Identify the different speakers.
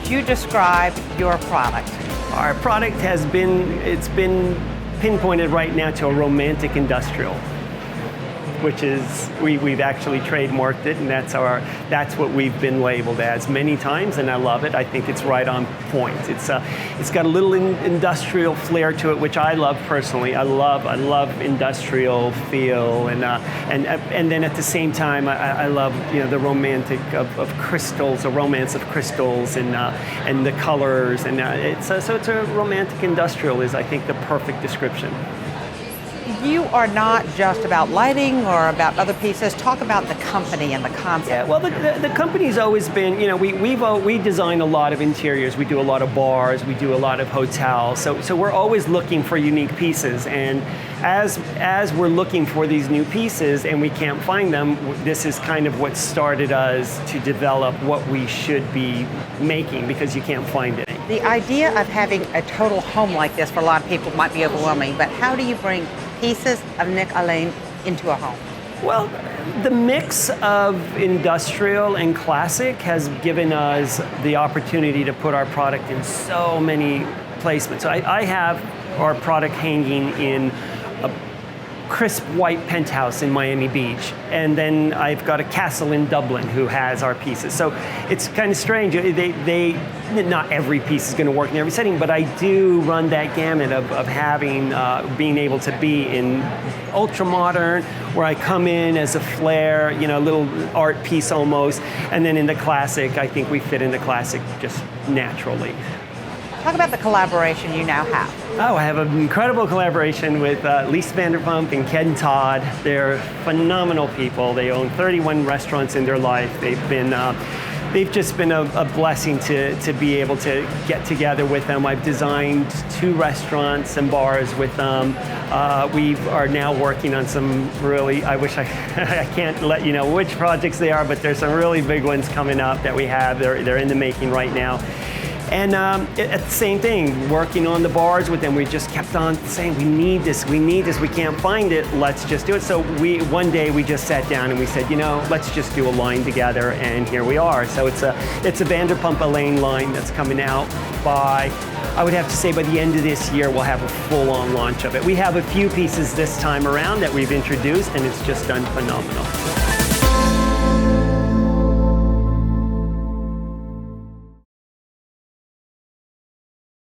Speaker 1: would you describe your product?
Speaker 2: Our product it's been pinpointed right now to a romantic industrial, which is, we've actually trademarked it, and that's what we've been labeled as many times, and I love it. I think it's right on point. It's got a little industrial flair to it, which I love personally. I love industrial feel, and then at the same time, I love the romantic of crystals, the romance of crystals, and the colors, and so it's a romantic industrial is, I think, the perfect description.
Speaker 1: You are not just about lighting or about other pieces. Talk about the company and the concept.
Speaker 2: Yeah, well, the company's always been, we design a lot of interiors. We do a lot of bars. We do a lot of hotels. So we're always looking for unique pieces. And as we're looking for these new pieces and we can't find them, this is kind of what started us to develop what we should be making, because you can't find it.
Speaker 1: The idea of having a total home like this for a lot of people might be overwhelming, but how do you bring pieces of Nick Alain into a home?
Speaker 2: Well, the mix of industrial and classic has given us the opportunity to put our product in so many placements. So I have our product hanging in a crisp white penthouse in Miami Beach, and then I've got a castle in Dublin who has our pieces. So it's kind of strange. Not every piece is going to work in every setting, but I do run that gamut of having, being able to be in ultra modern, where I come in as a flair, a little art piece almost, and then in the classic, I think we fit into classic just naturally.
Speaker 1: Talk about the collaboration you now have.
Speaker 2: Oh, I have an incredible collaboration with Vanderpump and Todd. They're phenomenal people. They own 31 restaurants in their life. They've just been a blessing to be able to get together with them. I've designed 2 restaurants and bars with them. We are now working on some really, I wish I can't let you know which projects they are, but there's some really big ones coming up that we have. They're in the making right now. And at the same thing, working on the bars with them, we just kept on saying, we need this, we can't find it, let's just do it. So one day we just sat down and we said, let's just do a line together, and here we are. So it's a Vanderpump Alain line that's coming out by, I would have to say by the end of this year, we'll have a full-on launch of it. We have a few pieces this time around that we've introduced, and it's just done phenomenal.